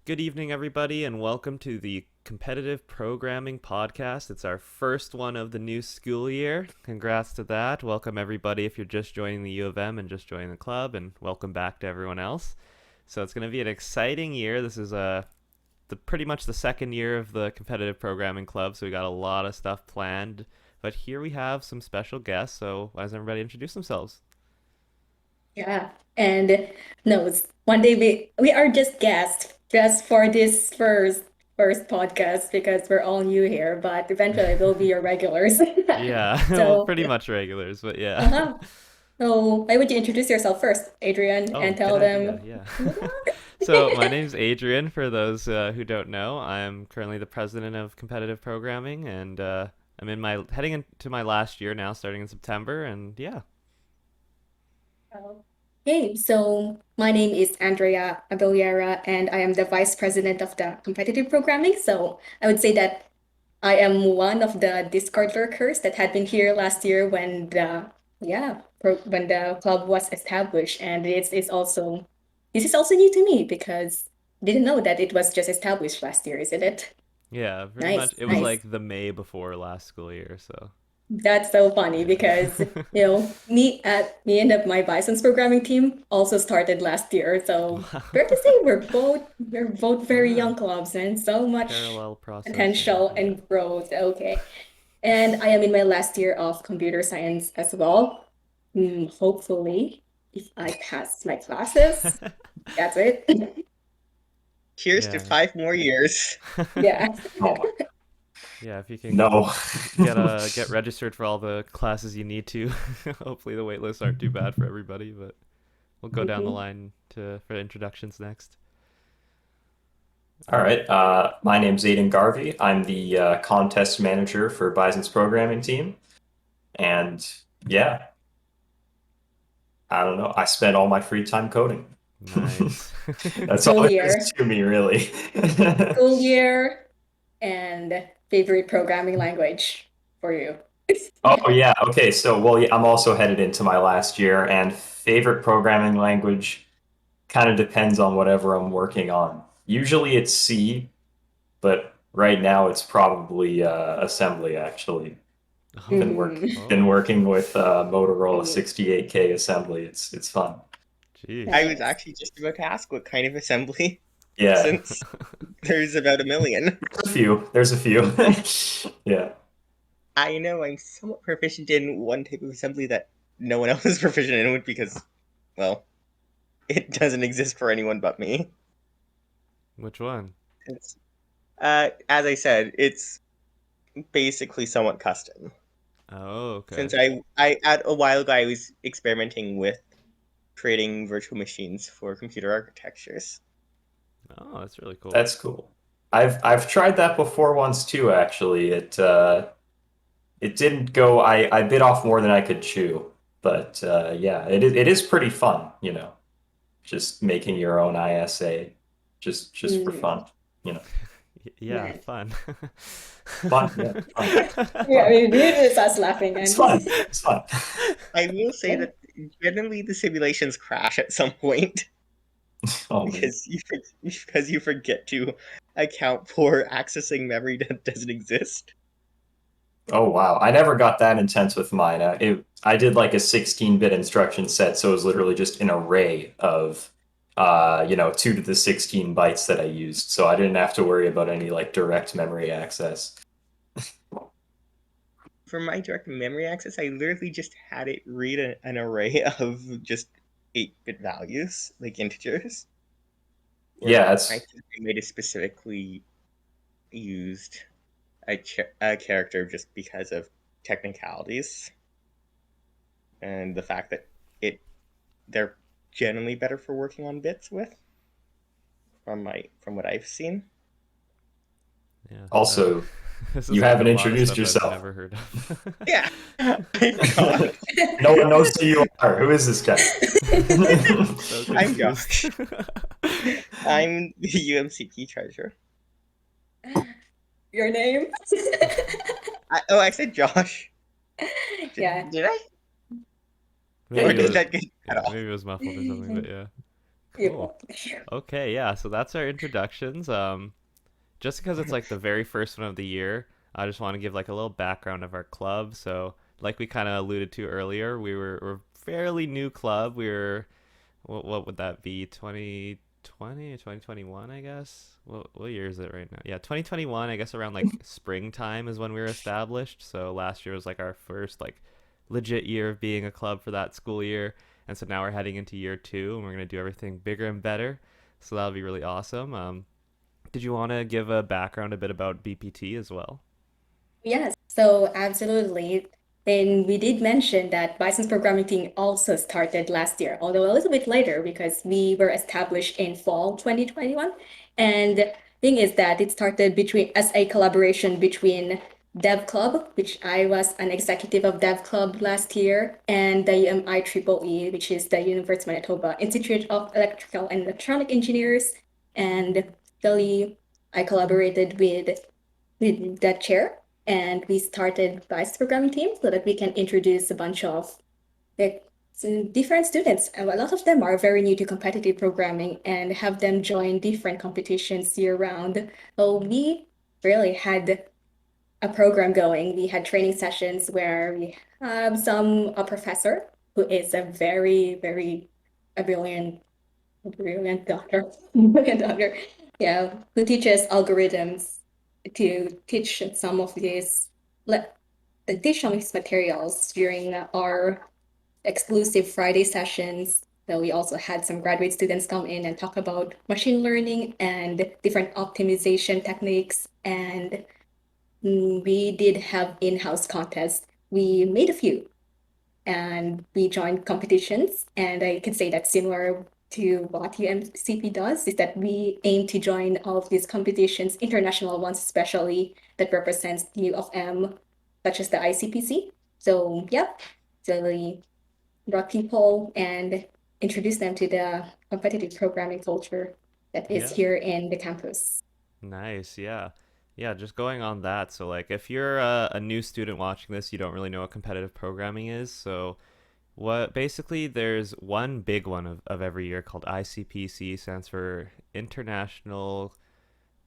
Good evening, everybody, and welcome to the Competitive Programming Podcast. It's our first one of the new school year. Congrats to that. Welcome, everybody, if you're just joining the U of M and just joining the club, and welcome back to everyone else. So it's going to be an exciting year. This is pretty much the second year of the Competitive Programming Club, so we got a lot of stuff planned. But here we have some special guests, so why doesn't everybody introduce themselves? Yeah, and no, one day we are just guests just for this first podcast because we're all new here, but eventually we'll be your regulars. Yeah, well, So, pretty much regulars, but yeah. uh-huh. So why would you introduce yourself first, Adrian, Oh, and good tell idea. them Yeah. who you So my are? name's Adrian. For those who don't know, I'm currently the president of competitive programming, and I'm heading into my last year now, starting in September. And yeah, Hey, so my name is Andrea Abeliera, and I am the vice president of the competitive programming. So I would say that I am one of the Discord lurkers that had been here last year when when the club was established, and this is also new to me because I didn't know that it was just established last year, isn't it? yeah, pretty Nice, much. It was nice. like the May before last school year, so That's so funny because yeah. me and my Bison's programming team also started last year. So Wow. fair to say we're both very Yeah, young clubs and so much parallel processing. potential Yeah. and growth. Okay. And I am in my last year of computer science as well. Hopefully, if I pass my classes, that's it. Here's to Yeah. 5 more years. Yeah. Oh my Yeah, if you can no. get registered for all the classes you need to. Hopefully the wait lists aren't too bad for everybody, but we'll go down the Mhm. line for introductions next. All right. My name's Aiden Garvey. I'm the contest manager for Bison's programming team. And yeah, I don't know. I spent all my free time coding. Nice. That's all School it is year, to me, really. school year, and favorite programming language for you. Oh yeah. Okay. So yeah, I'm also headed into my last year, and favorite programming language kind of depends on whatever I'm working on. Usually it's C, but right now it's probably assembly actually. Been work Mm, been Oh, working with Motorola mm, 68K assembly. It's fun. jeez. I was nice. actually just about to ask what kind of assembly, Yeah, since there's about a million. there's a few. There's a few. Yeah. I know I'm somewhat proficient in one type of assembly that no one else is proficient in because, well, it doesn't exist for anyone but me. Which one? It's, as I said, it's basically somewhat custom. Oh, okay. Since I at a while ago I was experimenting with creating virtual machines for computer architectures. Oh, that's really cool. That's cool. I've tried that before once too, actually. It didn't go. I bit off more than I could chew. But yeah, it is pretty fun, just making your own ISA just for Mm, fun, you know. Yeah, nice. fun. Fun, yeah, fun, Yeah, fun. we just us laughing It's and fun. It's fun. I will say yeah. that generally the simulations crash at some point Oh man. because you forget to account for accessing memory that doesn't exist. Oh wow, I never got that intense with mine. I did like a 16-bit instruction set, so it was literally just an array of 2 to the 16 bytes that I used. So I didn't have to worry about any like direct memory access. For my direct memory access, I literally just had it read an array of just 8-bit values, like integers. Or Yeah, I it's think they made it specifically used a character just because of technicalities and the fact that they're generally better for working on bits with from what I've seen. Yeah. also This is you like a haven't lot of introduced stuff I've yourself. never heard of. Yeah, I forgot. No one knows who you are. Who is this guy? So I'm confused. Josh. I'm the UMCP treasurer. Your name? I said Josh. Yeah. Did I? Maybe Or it did was, that get cut yeah, off? maybe it was muffled or something, but yeah. Yeah. Cool. Okay, yeah, so that's our introductions. Just because it's like the very first one of the year, I just want to give like a little background of our club. So, like we kind of alluded to earlier, we're a fairly new club. What would that be? 2020 or 2021, I guess. What year is it right now? Yeah, 2021. I guess around like springtime is when we were established. So last year was like our first like legit year of being a club for that school year. And so now we're heading into year two, and we're gonna do everything bigger and better. So that'll be really awesome. Did you want to give a background a bit about BPT as well? Yes, so absolutely. And we did mention that Bison's programming team also started last year, although a little bit later because we were established in fall 2021. And the thing is that it started between as a collaboration between Dev Club, which I was an executive of Dev Club last year, and the UMIEEE, which is the University of Manitoba Institute of Electrical and Electronic Engineers. And really, I collaborated with that chair, and we started vice programming team so that we can introduce a bunch of like different students. And a lot of them are very new to competitive programming and have them join different competitions year round. So we really had a program going. We had training sessions where we have a professor who is a very a brilliant doctor, brilliant doctor, yeah, who teaches algorithms to teach some of these, le- teach some of these materials during our exclusive Friday sessions. So we also had some graduate students come in and talk about machine learning and different optimization techniques. And we did have in-house contests. We made a few and we joined competitions. And I can say that's similar to what UMCP does, is that we aim to join all of these competitions, international ones especially, that represents the U of M, such as the ICPC. So yeah, so we brought people and introduced them to the competitive programming culture that is Yeah. here in the campus. Nice, yeah. Yeah, just going on that. So, like, if you're a new student watching this, you don't really know what competitive programming is. So, what basically, there's one big one of every year called ICPC, stands for International.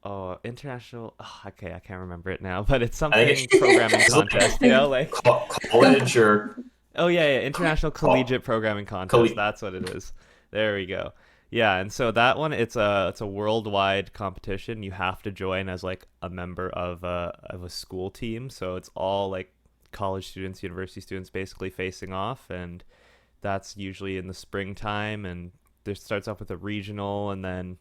Oh, okay, I can't remember it now, but it's I think something programming it's like contest, you know? Like, college or oh yeah, International col- Collegiate Programming Contest. colle- That's what it is. There we go. Yeah, and so that one, it's a worldwide competition. You have to join as like a member of a school team. So it's all like college students, university students, basically facing off, and that's usually in the springtime. And there starts off with a regional, and then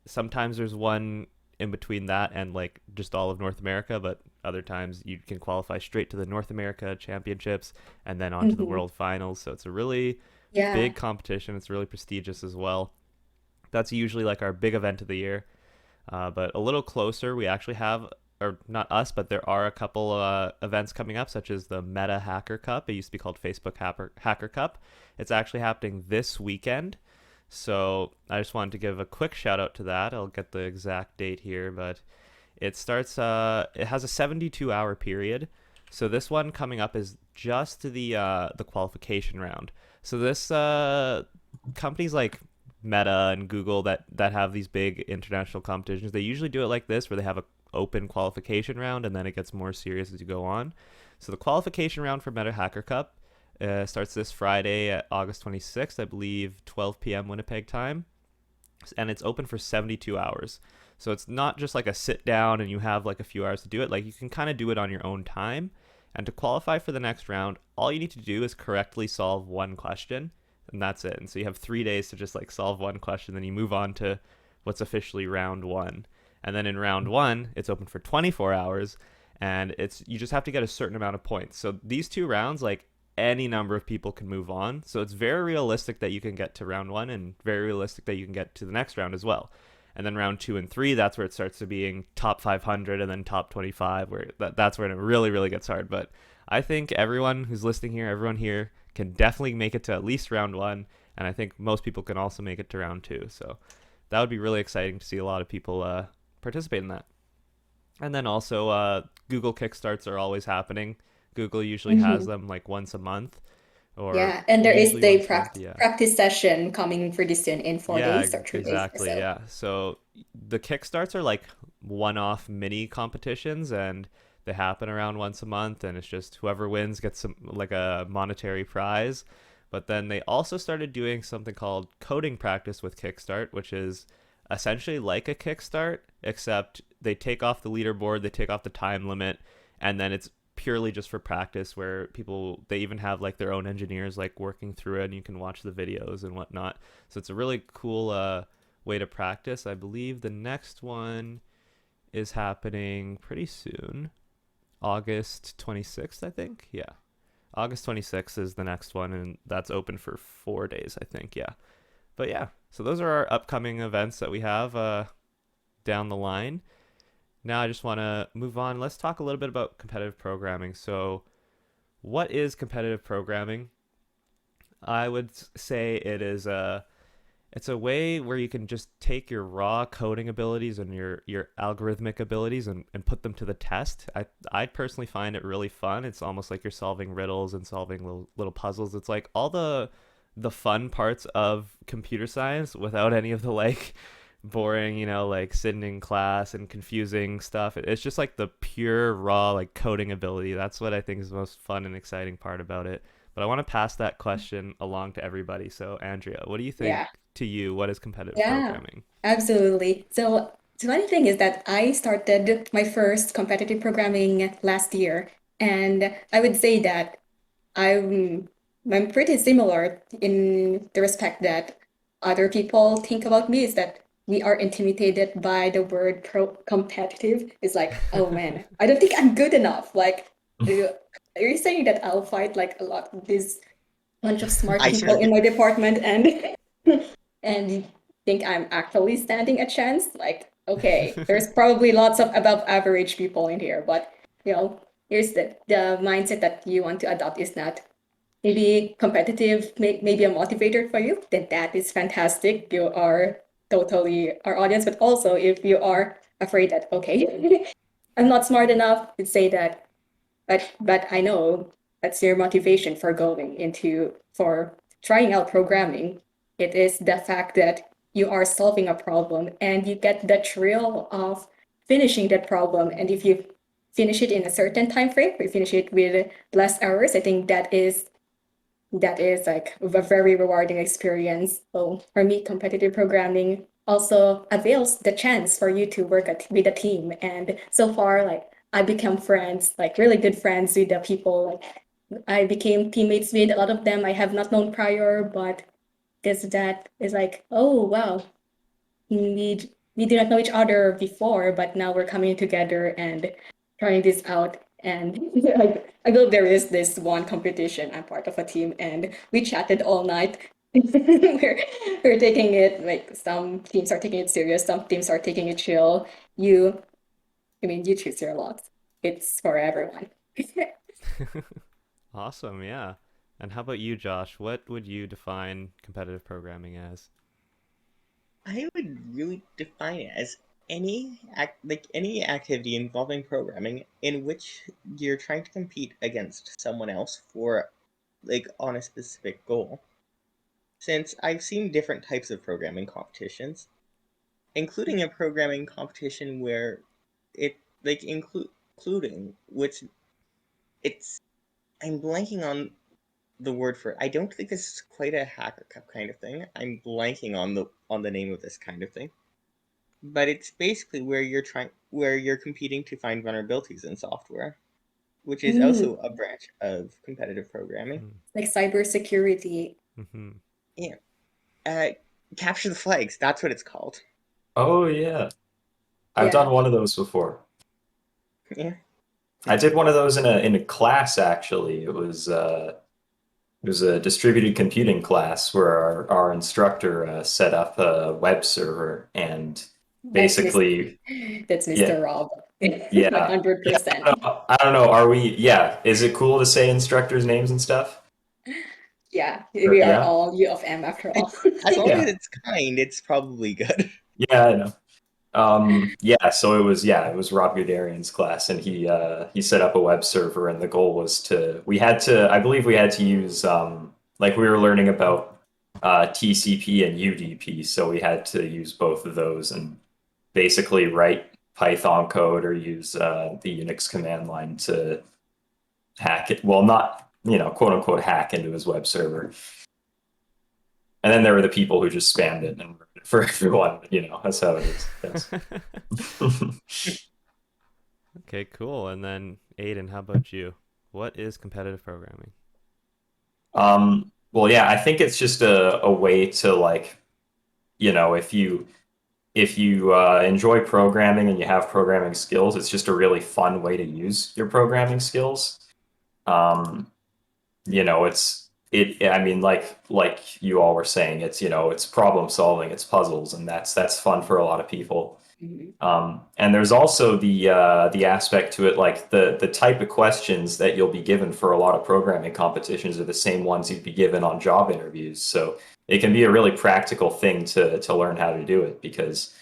sometimes there's one in between that and like just all of North America, but other times you can qualify straight to the North America championships and then on to the Mhm. world finals. So it's a really Yeah. big competition. It's really prestigious as well. That's usually like our big event of the year. But a little closer, we actually have, or not us, but there are a couple events coming up, such as the Meta Hacker Cup. It used to be called Facebook Hacker Cup. It's actually happening this weekend. So I just wanted to give a quick shout out to that. I'll get the exact date here, but it has a 72-hour period. So this one coming up is just the qualification round. So this companies like Meta and Google that have these big international competitions, they usually do it like this, where they have a open qualification round and then it gets more serious as you go on. So the qualification round for Meta Hacker Cup starts this Friday at August 26th, I believe, 12 p.m. Winnipeg time, and it's open for 72 hours. So it's not just like a sit down and you have like a few hours to do it. Like you can kind of do it on your own time. And to qualify for the next round, all you need to do is correctly solve one question, and that's it. And so you have 3 days to just like solve one question, then you move on to what's officially round one. And then in round one, it's open for 24 hours, and it's you just have to get a certain amount of points. So these two rounds, like any number of people can move on. So it's very realistic that you can get to round one, and very realistic that you can get to the next round as well. And then round two and three, that's where it starts to being top 500 and then top 25, where that's where it really gets hard. But I think everyone who's listening here, everyone here can definitely make it to at least round one. And I think most people can also make it to round two. So that would be really exciting to see a lot of people participate in that. And then also Google Kickstarts are always happening. Google usually has them like once a month or Yeah, and there is usually the once a month. Yeah. practice session coming pretty soon in 4 days or 3 days or Exactly. so. Yeah. So the kickstarts are like one-off mini competitions, and they happen around once a month, and it's just whoever wins gets some like a monetary prize. But then they also started doing something called coding practice with Kickstart, which is essentially like a Kickstart, except they take off the leaderboard, they take off the time limit, and then it's purely just for practice where people they even have like their own engineers like working through it, and you can watch the videos and whatnot. So it's a really cool way to practice. I believe the next one is happening pretty soon, August 26th, I think. Yeah, August 26th is the next one, and that's open for 4 days, I think. Yeah, but yeah, so those are our upcoming events that we have down the line. Now I just want to move on. Let's talk a little bit about competitive programming. So what is competitive programming? I would say it's a way where you can just take your raw coding abilities and your algorithmic abilities and put them to the test. I personally find it really fun. It's almost like you're solving riddles and solving little puzzles. It's like all the fun parts of computer science without any of the like boring, like sitting in class and confusing stuff. It's just like the pure raw like coding ability. That's what I think is the most fun and exciting part about it. But I want to pass that question along to everybody. So Andrea, what do you think Yeah. to you? What is competitive Yeah, programming? absolutely. So the funny thing is that I started my first competitive programming last year, and I would say that I'm I'm pretty similar in the respect that other people think about me is that we are intimidated by the word pro competitive. It's like, oh man, I don't think I'm good enough. Like, are you saying that I'll fight like a lot of this bunch of smart I people in think my department and and think I'm actually standing a chance? Like, okay, there's probably lots of above average people in here, but you know, here's the mindset that you want to adopt is not maybe competitive, maybe a motivator for you, then that is fantastic. You are totally our audience, but also if you are afraid that, okay, I'm not smart enough to say that, but I know that's your motivation for going into for trying out programming. It is the fact that you are solving a problem and you get the thrill of finishing that problem. And if you finish it in a certain time frame, or you finish it with less hours, I think that is like a very rewarding experience. So for me, competitive programming also avails the chance for you to work with a team. And so far, like I become friends, like really good friends with the people. Like I became teammates with a lot of them I have not known prior, but this that is like, oh wow, we did not know each other before, but now we're coming together and trying this out. And I believe there is this one competition. I'm part of a team, and we chatted all night. We're taking it like some teams are taking it serious, some teams are taking it chill. You choose your lots. It's for everyone. Awesome, yeah. And how about you, Josh? What would you define competitive programming as? I would really define it as any activity involving programming in which you're trying to compete against someone else for on a specific goal. Since I've seen different types of programming competitions, including a programming competition where it including which it's I'm blanking on the word for it. I don't think this is quite a hacker cup kind of thing. I'm blanking on the name of this kind of thing. But it's basically where you're competing to find vulnerabilities in software, which is Mm, also a branch of competitive programming. like cybersecurity. Mm-hmm. Yeah. Uh, Capture the flags, that's what it's called. Oh yeah, I've Yeah. done one of those before. Yeah. I did one of those in a class actually. It was a distributed computing class where our instructor set up a web server and That's Mr. basically, That's yeah, Mr. Rob. yeah. Yeah, 100%. I don't know. Are we, yeah. Is it cool to say instructors' names and stuff? Yeah, Or, we are yeah? all U of M after all. As long as Yeah. it's kind, it's probably good. Yeah, I know. Yeah, so it was Rob Guderian's class, and he set up a web server, and the goal was I believe we had to use like we were learning about TCP and UDP, so we had to use both of those and basically write Python code or use the Unix command line to hack it. Well, not, quote unquote hack into his web server. And then there were the people who just spammed it and wrote it for everyone. That's how it is. Yes. Okay, cool. And then Aiden, how about you? What is competitive programming? Well, yeah, I think it's just a way to, like, if you enjoy programming and you have programming skills, it's just a really fun way to use your programming skills. Um, I mean, like you all were saying, it's problem solving, it's puzzles, and that's fun for a lot of people. And there's also the aspect to it, like the type of questions that you'll be given for a lot of programming competitions are the same ones you'd be given on job interviews. So it can be a really practical thing to learn how to do it, because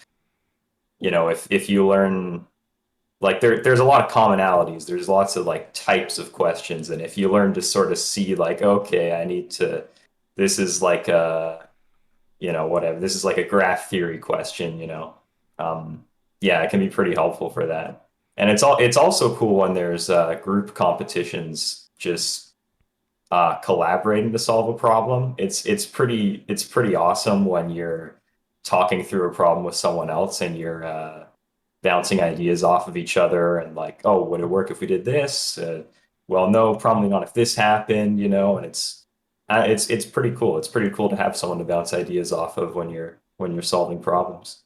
if you learn, like, there's a lot of commonalities, there's lots of like types of questions, and if you learn to sort of see, like, okay, this is like a whatever, this is like a graph theory question, yeah, it can be pretty helpful for that. And it's also cool when there's group competitions, just collaborating to solve a problem. It's pretty awesome when you're talking through a problem with someone else, and you're bouncing ideas off of each other, and like, oh, would it work if we did this? Well, no, probably not if this happened, and it's pretty cool. It's pretty cool to have someone to bounce ideas off of when you're solving problems.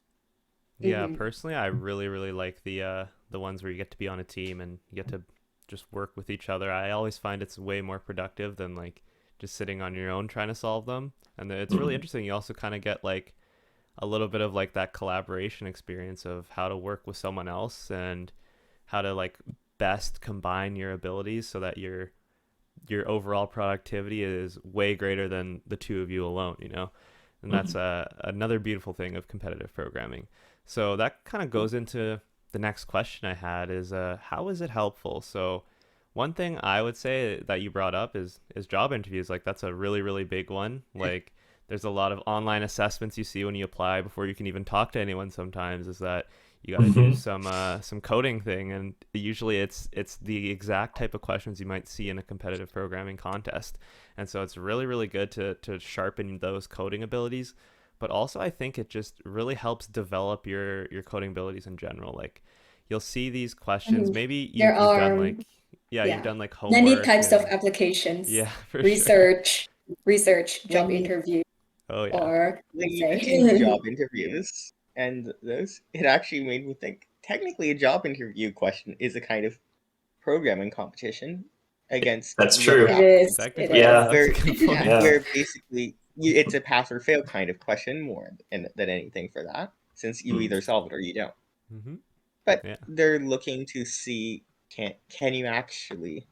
Yeah, personally, I really, really like the ones where you get to be on a team and you get to just work with each other. I always find it's way more productive than like just sitting on your own trying to solve them. And it's really interesting. You also kind of get like a little bit of like that collaboration experience of how to work with someone else and how to like best combine your abilities so that your overall productivity is way greater than the two of you alone, And that's another beautiful thing of competitive programming. So that kind of goes into the next question I had is how is it helpful? So one thing I would say that you brought up is job interviews. Like, that's a really, really big one. Like, there's a lot of online assessments you see when you apply before you can even talk to anyone. Sometimes is that you got to do some coding thing, and usually it's the exact type of questions you might see in a competitive programming contest. And so it's really, really good to sharpen those coding abilities. But also, I think it just really helps develop your coding abilities in general. Like, you'll see these questions. Maybe you've done like, you've done like homework. Many types of applications. Yeah, for research, sure. Research, job interview. Oh yeah. Or When you mentioned job interviews and those, it actually made me think. Technically, a job interview question is a kind of programming competition against. That's true. It is. Technically, yeah. Where basically it's a pass or fail kind of question more than anything for that, since you either solve it or you don't. But they're looking to see can you actually,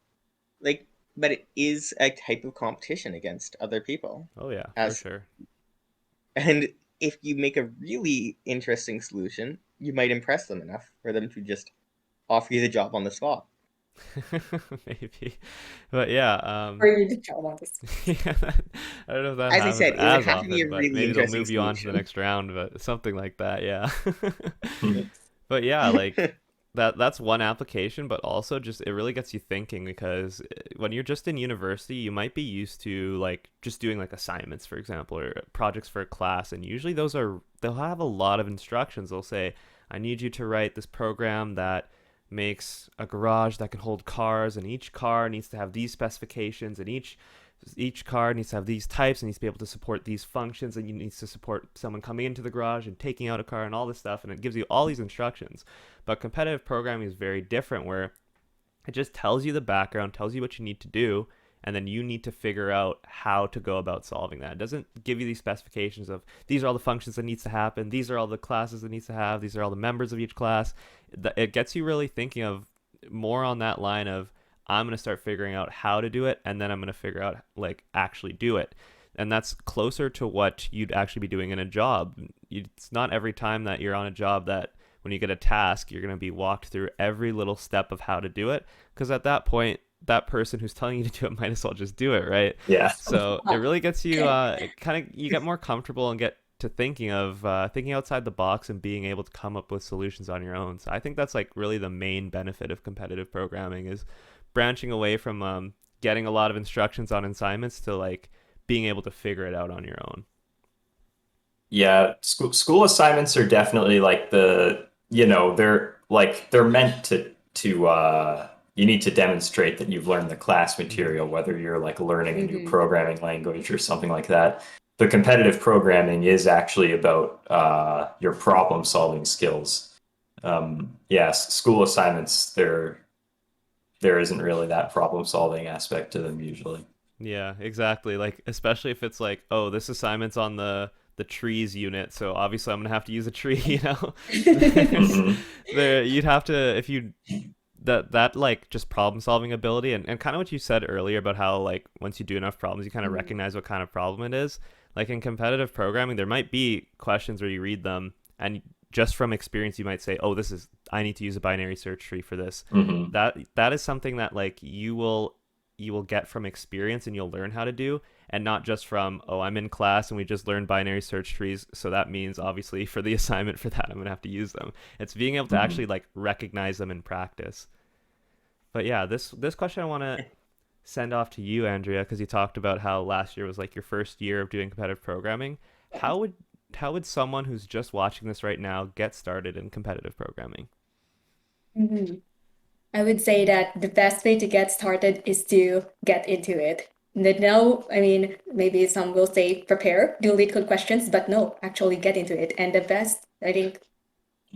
like, but it is a type of competition against other people. Oh yeah, for sure. And if you make a really interesting solution, you might impress them enough for them to just offer you the job on the spot. Maybe, but yeah. Or you the job on the spot. I don't know if that as happens I said, it would as have to be a often, but really maybe they'll interesting move you on to the next round, but something like that, yeah. But yeah, like that's one application, but also just it really gets you thinking, because when you're just in university, you might be used to like just doing like assignments, for example, or projects for a class, and usually they'll have a lot of instructions. They'll say, I need you to write this program that makes a garage that can hold cars, and each car needs to have these specifications, and each car needs to have these types and needs to be able to support these functions, and you needs to support someone coming into the garage and taking out a car and all this stuff, and it gives you all these instructions. But competitive programming is very different, where it just tells you the background, tells you what you need to do, and then you need to figure out how to go about solving that. It doesn't give you these specifications of these are all the functions that needs to happen, these are all the classes that needs to have, these are all the members of each class. It gets you really thinking of more on that line of, I'm going to start figuring out how to do it, and then I'm going to figure out like actually do it. And that's closer to what you'd actually be doing in a job. It's not every time that you're on a job that when you get a task, you're going to be walked through every little step of how to do it, because at that point, that person who's telling you to do it might as well just do it, right? Yeah. So it really gets you you get more comfortable and get to thinking outside the box and being able to come up with solutions on your own. So I think that's like really the main benefit of competitive programming, is branching away from getting a lot of instructions on assignments to like being able to figure it out on your own. Yeah, school assignments are definitely like they're meant to you need to demonstrate that you've learned the class material, whether you're like learning a new programming language or something like that. The competitive programming is actually about your problem solving skills. Yes, school assignments, there isn't really that problem solving aspect to them usually. Yeah, exactly. Like, especially if it's like, oh, this assignment's on the trees unit, so obviously I'm gonna have to use a tree, you know. There, you'd have to, if you that like just problem solving ability, and kind of what you said earlier about how like once you do enough problems you kind of recognize what kind of problem it is. Like in competitive programming, there might be questions where you read them and just from experience you might say, oh, I need to use a binary search tree for this. That is something that like you will get from experience and you'll learn how to do, and not just from, oh, I'm in class and we just learned binary search trees, so that means obviously for the assignment for that I'm gonna have to use them. It's being able to actually like recognize them in practice. But yeah, this question I want to send off to you, Andrea, because you talked about how last year was like your first year of doing competitive programming. How would someone who's just watching this right now get started in competitive programming? I would say that the best way to get started is to get into it. No, I mean, maybe some will say prepare, do lead code questions, but no, actually get into it. And the best, I think,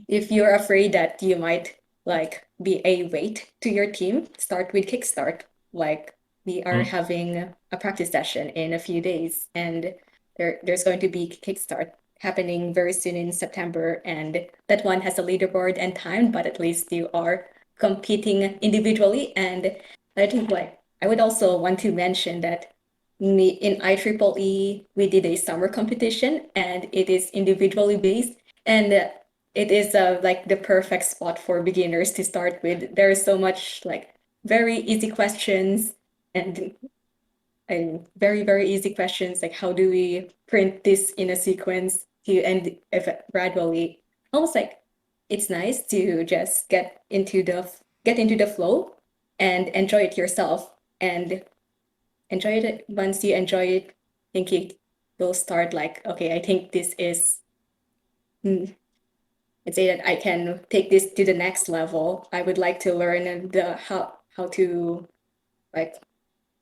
if you're afraid that you might like be a weight to your team, start with Kickstart. Like we are having a practice session in a few days, and there's going to be Kickstart happening very soon in September, and that one has a leaderboard and time, but at least you are competing individually. And I think like I would also want to mention that in IEEE, we did a summer competition, and it is individually based, and it is like the perfect spot for beginners to start with. There is so much like very easy questions and very, very easy questions like how do we print this in a sequence to, and if gradually, almost like it's nice to just get into the flow and enjoy it yourself, and enjoy it. Once you enjoy it, I think you'll start like, okay, I think this is I'd say that I can take this to the next level. I would like to learn the how to like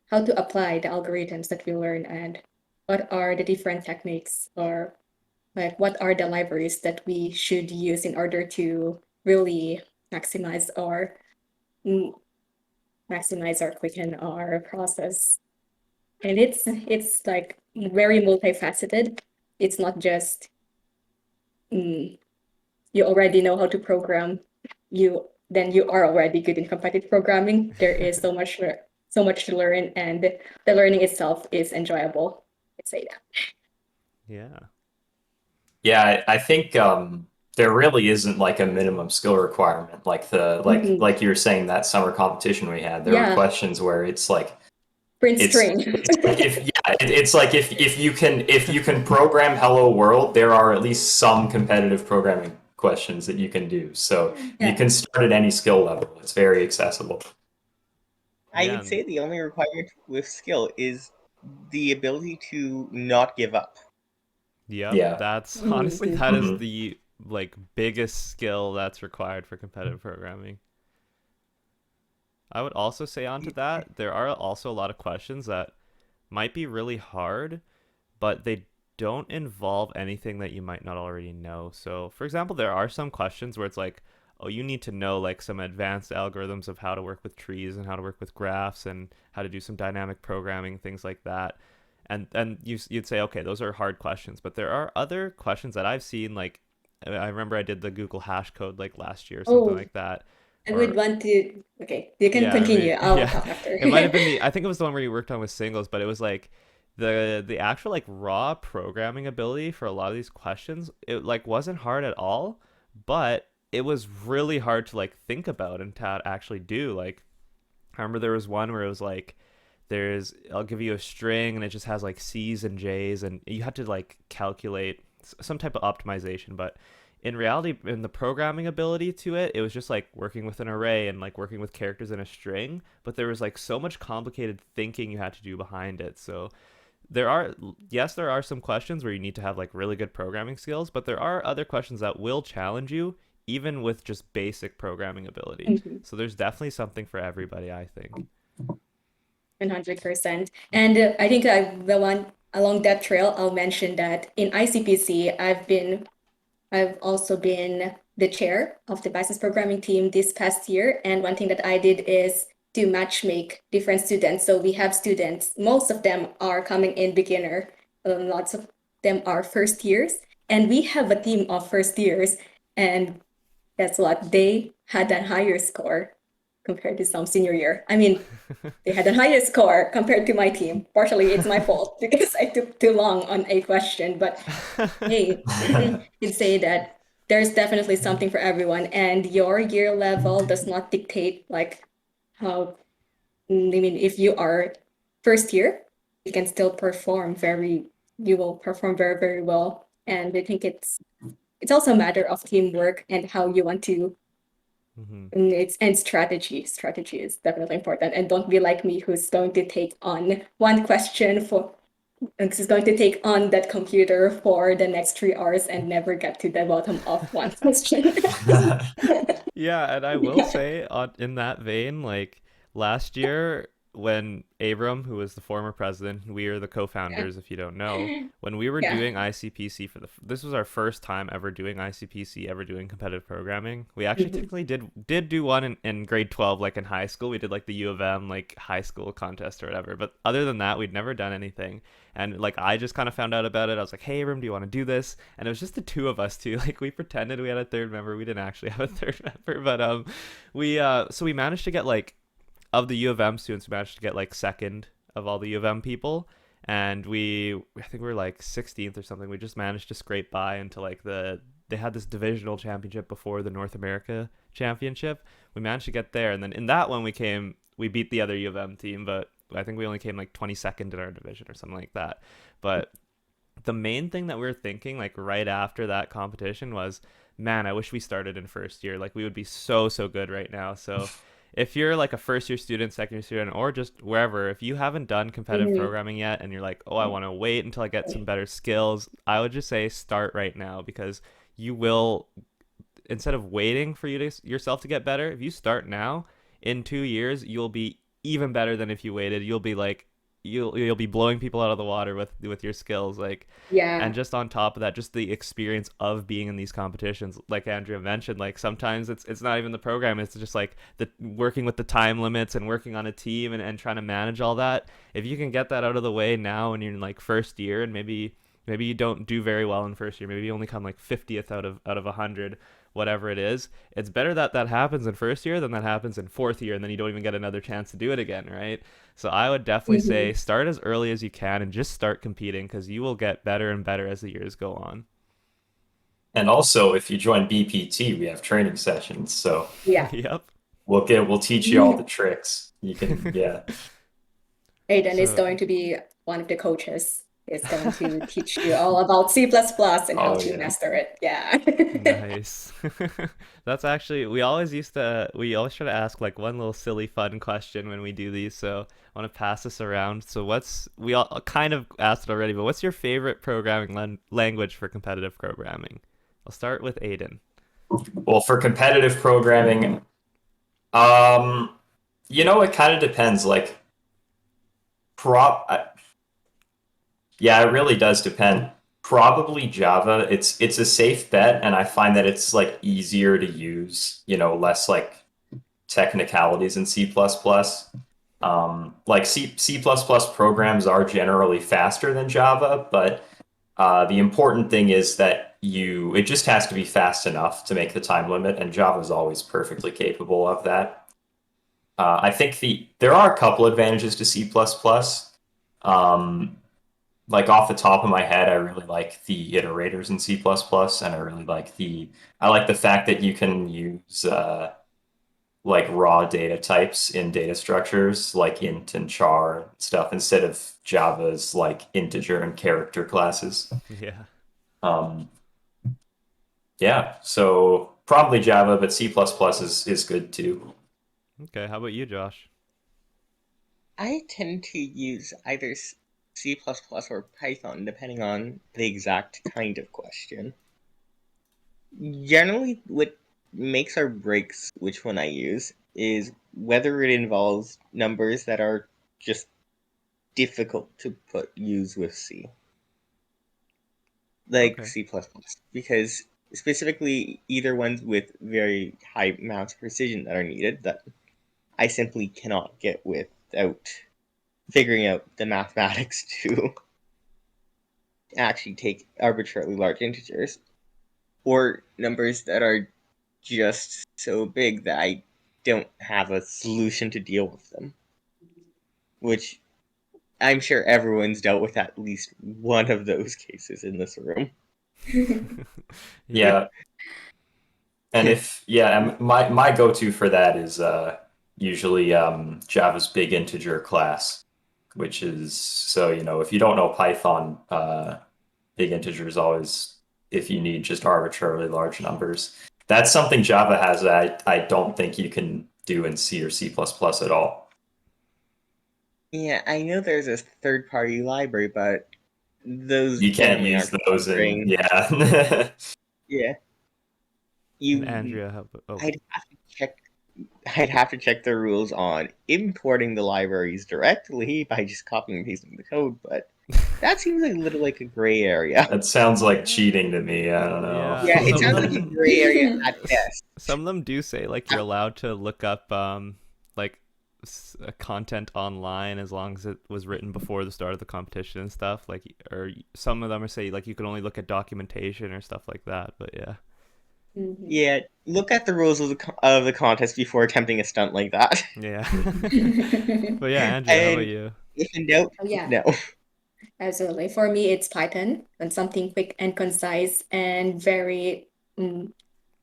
how to apply the algorithms that we learn, and what are the different techniques, or like what are the libraries that we should use in order to really maximize our quicken our process. And it's like very multifaceted. It's not just you already know how to program, you are already good in competitive programming. There is so much to learn, and the learning itself is enjoyable. I'd say that. Yeah. Yeah, I think there really isn't like a minimum skill requirement. Like like you were saying, that summer competition we had, there were questions where it's like print string. It's like if you can program Hello World, there are at least some competitive programming questions that you can do. So you can start at any skill level. It's very accessible. I would say the only requirement with skill is the ability to not give up. Yeah, that's honestly that is the like biggest skill that's required for competitive programming. I would also say onto that, there are also a lot of questions that might be really hard, but they don't involve anything that you might not already know. So, for example, there are some questions where it's like, oh, you need to know like some advanced algorithms of how to work with trees and how to work with graphs and how to do some dynamic programming, things like that. And you'd say, okay, those are hard questions. But there are other questions that I've seen, like I remember I did the Google hash code like last year or something like that. I would want to. Okay, you can continue. I'll talk after. It might have been I think it was the one where you worked on with singles, but it was like the actual like raw programming ability for a lot of these questions. It like wasn't hard at all, but it was really hard to like think about and to actually do. Like, I remember there was one where it was like, I'll give you a string and it just has like C's and J's, and you had to like calculate some type of optimization. But in reality, in the programming ability to it, it was just like working with an array and like working with characters in a string. But there was like so much complicated thinking you had to do behind it. So there are some questions where you need to have like really good programming skills, but there are other questions that will challenge you even with just basic programming ability. So there's definitely something for everybody, I think. 100%. And I think the one along that trail, I'll mention that in ICPC, I've also been the chair of the business programming team this past year. And one thing that I did is to matchmake different students. So we have students, most of them are coming in beginner, lots of them are first years. And we have a team of first years. And guess what? They had a higher score compared to some senior year. I mean, they had a higher score compared to my team. Partially, it's my fault because I took too long on a question. But hey, you'd say that there's definitely something for everyone, and your year level does not dictate like how. I mean, if you are first year, you can still you will perform very, very well. And I think it's also a matter of teamwork and how you want to. And strategy. Strategy is definitely important. And don't be like me, who's going to take on one question who's going to take on that computer for the next 3 hours and never get to the bottom of one question. Yeah, and I will say in that vein, like last year when Abram, who was the former president, we are the co-founders, if you don't know, when we were doing ICPC this was our first time ever doing ICPC, ever doing competitive programming. We actually technically did do one in grade 12, like in high school. We did like the U of M like high school contest or whatever. But other than that, we'd never done anything. And like I just kind of found out about it. I was like, hey, Abram, do you want to do this? And it was just the two of us too. Like we pretended we had a third member. We didn't actually have a third member, but so we managed to get like, of the U of M students, we managed to get like second of all the U of M people, and I think we were like 16th or something. We just managed to scrape by into like they had this divisional championship before the North America championship. We managed to get there, and then in that one we beat the other U of M team, but I think we only came like 22nd in our division or something like that. But the main thing that we were thinking like right after that competition was, man, I wish we started in first year. Like we would be so good right now. So if you're like a first year student, second year student, or just wherever, if you haven't done competitive programming yet and you're like, oh, I want to wait until I get some better skills, I would just say start right now, because you will, instead of waiting for yourself to get better, if you start now, in 2 years, you'll be even better than if you waited. You'll be like, you'll be blowing people out of the water with your skills, like, and just on top of that, just the experience of being in these competitions, like Andrea mentioned, like sometimes it's not even the program, it's just like the working with the time limits and working on a team and trying to manage all that. If you can get that out of the way now when you're in like first year, and maybe you don't do very well in first year, maybe you only come like 50th out of 100, whatever it is, it's better that happens in first year than that happens in fourth year and then you don't even get another chance to do it again, right? So I would definitely say start as early as you can and just start competing, because you will get better and better as the years go on. And also, if you join BPT, we have training sessions, so Yep, we'll teach you all the tricks. You can Aiden is going to be one of the coaches. Is going to teach you all about C++ and how to master it. Yeah. Nice. That's actually, we always try to ask like one little silly fun question when we do these, so I want to pass this around. So we all kind of asked it already, but what's your favorite programming language for competitive programming? I'll start with Aiden. Well, for competitive programming, it kind of depends. Like, it really does depend. Probably Java. It's a safe bet, and I find that it's like easier to use, less like technicalities in C++. Like C++ programs are generally faster than Java, but the important thing is that it just has to be fast enough to make the time limit, and Java is always perfectly capable of that. I think there are a couple advantages to C++. like off the top of my head, I really like the iterators in C++, and I really like the fact that you can use like raw data types in data structures like int and char and stuff instead of Java's like integer and character classes. Yeah. Um, yeah, so probably Java, but C++ is good too. Okay, how about you, Josh? I tend to use either C++ or Python, depending on the exact kind of question. Generally, what makes or breaks which one I use is whether it involves numbers that are just difficult to use with C, like Okay. C++, because specifically either ones with very high amounts of precision that are needed that I simply cannot get without figuring out the mathematics to actually take arbitrarily large integers, or numbers that are just so big that I don't have a solution to deal with them. Which I'm sure everyone's dealt with at least one of those cases in this room. Yeah, and my go-to for that is usually Java's big integer class, which is so if you don't know Python, big integer is always if you need just arbitrarily large numbers. That's something Java has that I don't think you can do in C or C++ at all. Yeah, I know there's a third-party library, but those You can't generally use aren't those in covering. yeah. Yeah, And you. Andrea, how about, oh, I'd have to check. I'd have to check the rules on importing the libraries directly by just copying and pasting the code, but that seems a little like a gray area. That sounds like cheating to me. I don't know. yeah, Yeah, it some of sounds like a them gray area at best. some of them do say like you're allowed to look up like content online as long as it was written before the start of the competition and stuff, like, or some of them are say like you can only look at documentation or stuff like that, but yeah. Mhm. Yeah, look at the rules of the contest before attempting a stunt like that. Yeah. But yeah, Andrea, how about And you? if in doubt, Oh yeah, no. absolutely. For me, it's Python and something quick and concise and very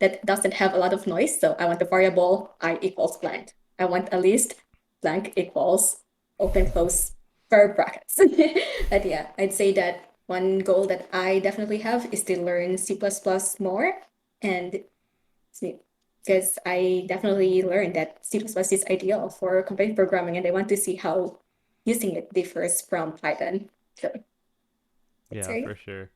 that doesn't have a lot of noise. So I want the variable I equals blank. I want a list blank equals open close per brackets. But yeah, I'd say that one goal that I definitely have is to learn C++ more, and because I definitely learned that C++ is ideal for competitive programming, and I want to see how using it differs from Python. So that's Yeah, right. for sure.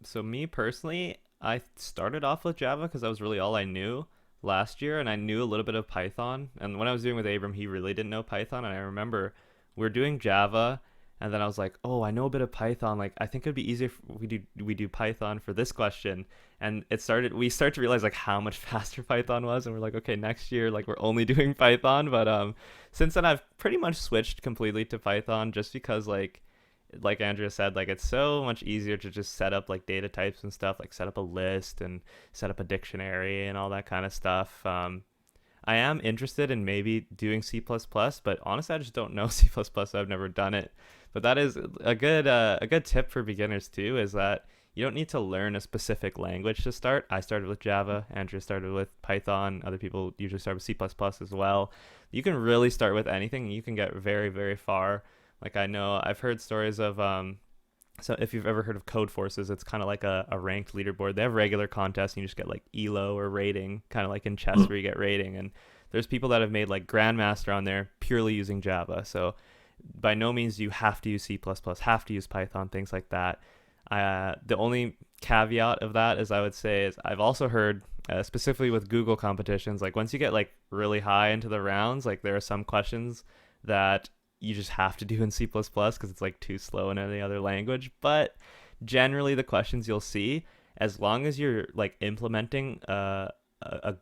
So me personally, I started off with Java because that was really all I knew last year, and I knew a little bit of Python. And when I was doing with Abram, he really didn't know Python, and I remember we were doing Java, and then I was like, "Oh, I know a bit of Python. Like, I think it'd be easier if we do Python for this question." And we started to realize like how much faster Python was, and we're like, "Okay, next year, like we're only doing Python." But since then, I've pretty much switched completely to Python just because like Andrea said, like it's so much easier to just set up like data types and stuff, like set up a list and set up a dictionary and all that kind of stuff. I am interested in maybe doing C++, but honestly, I just don't know C++. So I've never done it. But that is a good tip for beginners too, is that you don't need to learn a specific language to start. I started with Java. Andrea started with Python. Other people usually start with C++ as well. You can really start with anything. And you can get very, very far. Like I know I've heard stories of so if you've ever heard of Code Forces, it's kind of like a ranked leaderboard. They have regular contests and you just get like elo or rating, kind of like in chess where you get rating. And there's people that have made like grandmaster on there purely using Java. So by no means do you have to use C++, have to use Python, things like that. The only caveat of that is I would say is I've also heard specifically with Google competitions, like once you get like really high into the rounds, like there are some questions that you just have to do in C++ because it's like too slow in any other language. But generally the questions you'll see, as long as you're like implementing a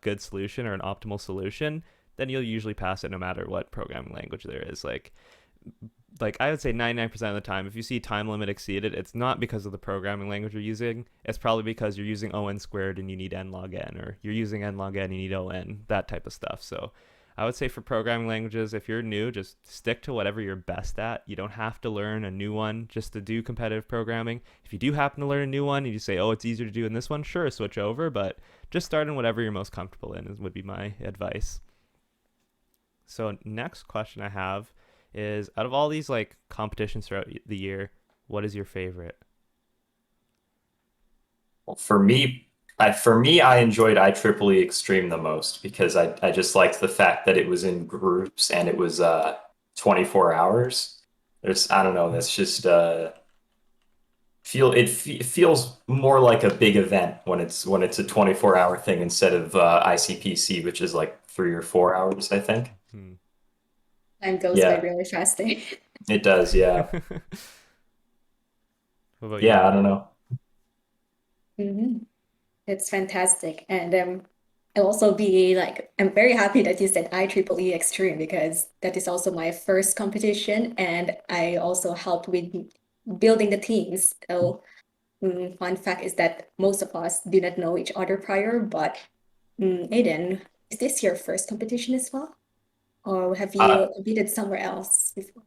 good solution or an optimal solution, then you'll usually pass it no matter what programming language there is. Like I would say 99% of the time, if you see time limit exceeded, it's not because of the programming language you're using. It's probably because you're using on squared and you need n log n, or you're using n log n and you need on, that type of stuff. So I would say for programming languages, if you're new, just stick to whatever you're best at. You don't have to learn a new one just to do competitive programming. If you do happen to learn a new one and you say, oh, it's easier to do in this one, sure, switch over, but just start in whatever you're most comfortable in would be my advice. So next question I have is, out of all these like competitions throughout the year, what is your favorite? Well, for me, I enjoyed IEEE Extreme the most because I just liked the fact that it was in groups and it was 24 hours. I don't know, that's just it feels more like a big event when it's a 24-hour thing instead of ICPC, which is like 3 or 4 hours, I think. Hmm. Time goes by Yeah, really fast. it does. Yeah, What about you, yeah. I don't Andrea? know. hmm It's fantastic. And I'll also be like, I'm very happy that you said IEEE Extreme because that is also my first competition. And I also helped with building the teams. So, fun fact is that most of us do not know each other prior. But Aiden, is this your first competition as well? Or have Uh, you competed somewhere else before?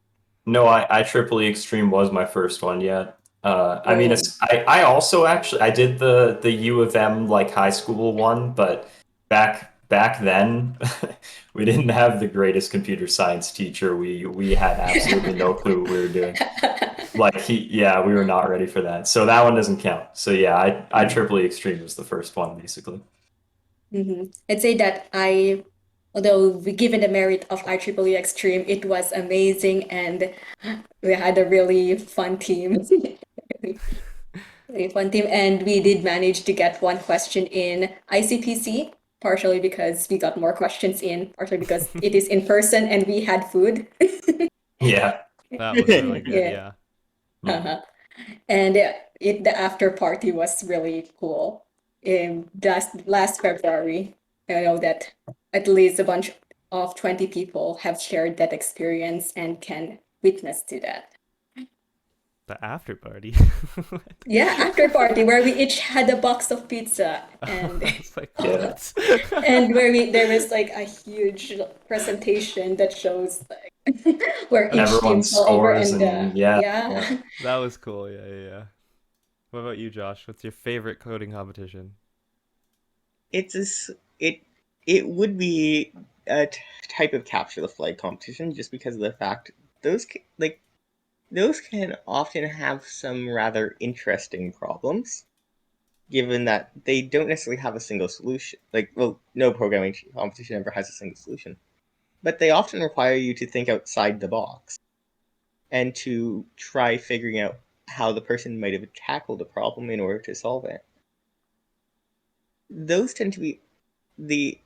no, IEEE Extreme was my first one. Yeah. I mean, Oh. I also actually I did the U of M like high school one, but back then we didn't have the greatest computer science teacher. We had absolutely no clue what we were doing. Like yeah, we were not ready for that. So that one doesn't count. So yeah, IEEE Extreme was the first one basically. I'd say that although we given the merit of IEEE Extreme, it was amazing and we had a really fun team. Really fun team, and we did manage to get one question in ICPC, partially because we got more questions in, partially because it is in person and we had food. Yeah. That was really good, Yeah. yeah. Mhm. Uh-huh. And the after party was really cool. In last February, I know that at least a bunch of 20 people have shared that experience and can witness to that. The after party. Yeah, after party where we each had a box of pizza and I was like, Yeah. what? and there was like a huge presentation that shows like where each team Everyone's fell over scores and and yeah, yeah. yeah. That was cool, yeah, yeah, yeah. What about you, Josh? What's your favorite coding competition? It's a s it it would be a type of capture the flag competition just because of the fact those can often have some rather interesting problems, given that they don't necessarily have a single solution. Like, well, no programming competition ever has a single solution, but they often require you to think outside the box and to try figuring out how the person might have tackled a problem in order to solve it. Those tend to be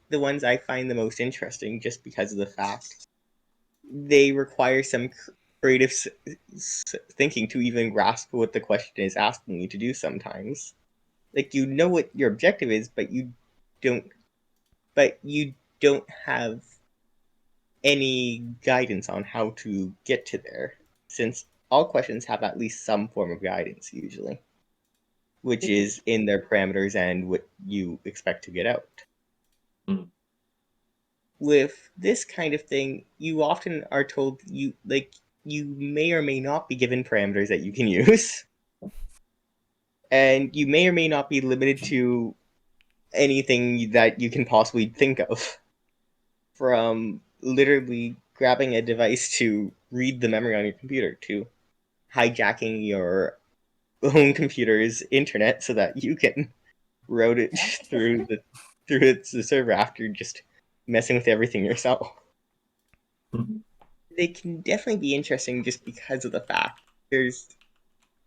the ones I find the most interesting just because of the fact they require some creative thinking to even grasp what the question is asking you to do sometimes. Like you know what your objective is, don't but you don't have any guidance on how to get to there, since all questions have at least some form of guidance usually, which is in their parameters and what you expect to get out. Mm. With this kind of thing, you often are told you may or may not be given parameters that you can use, and you may or may not be limited to anything that you can possibly think of, from literally grabbing a device to read the memory on your computer to hijacking your own computer's internet so that you can route it the server after just messing with everything yourself. They can definitely be interesting just because of the fact there's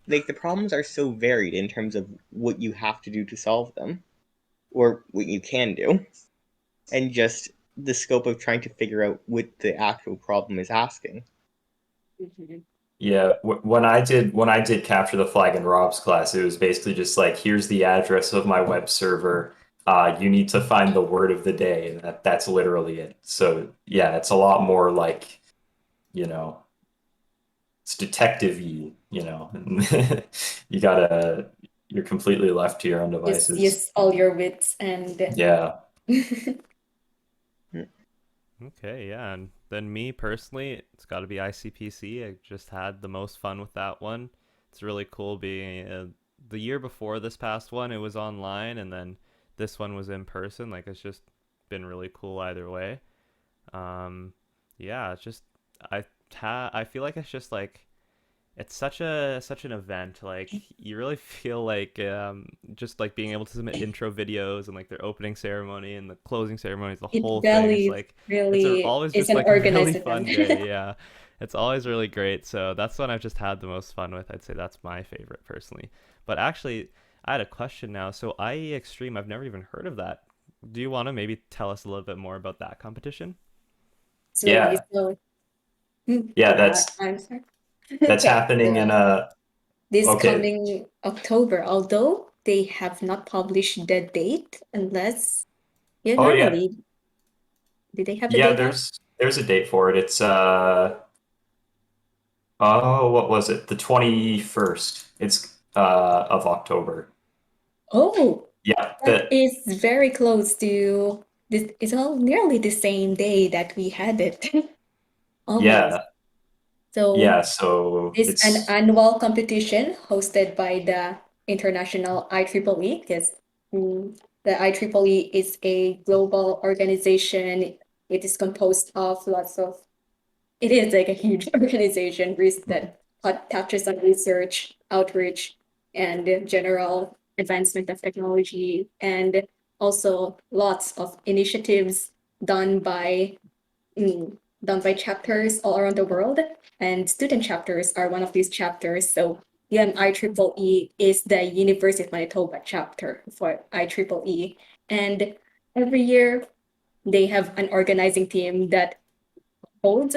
the problems are so varied in terms of what you have to do to solve them or what you can do, and just the scope of trying to figure out what the actual problem is asking. Yeah, when I did capture the flag in Rob's class, it was basically just like, here's the address of my web server. You need to find the word of the day, and that's literally it. So yeah, it's a lot more like, you know, it's detective-y, you know. You gotta you're completely left to your own Just devices. use all your wits and Yeah. Okay, yeah. And then me personally, it's got to be ICPC. I just had the most fun with that one. It's really cool being the year before this past one, it was online, and then this one was in person. Like, it's just been really cool either way. Um, yeah, it's just I feel like it's just like it's such an event. Like you really feel like just like being able to submit intro videos and like their opening ceremony and the closing ceremonies, the It whole thing. It's really, like really always is just an like a really organized fun event. day. Yeah, it's always really great. So that's one I've just had the most fun with. I'd say that's my favorite personally. But actually, I had a question now. So IE Extreme, I've never even heard of that. Do you want to maybe tell us a little bit more about that competition? Absolutely. Yeah, So, yeah, that's I'm sorry. that's Okay, happening in so a this okay. coming October, although they have not published the date, unless, yeah, Oh yeah, normally, did they have the yeah. date out? There's a date for it. It's oh, what was it? The 21st. It's of October. Oh, Yeah, that is very close to this. It's all nearly the same day that we had it, almost. yeah, So yeah. So it's an it's annual competition hosted by the International IEEE because the IEEE is a global organization. It is composed of lots of, it is like a huge organization that touches on research, outreach, and general advancement of technology, and also lots of initiatives done by mm, done by chapters all around the world, and student chapters are one of these chapters. So UMIEEE is the University of Manitoba chapter for IEEE, and every year they have an organizing team that holds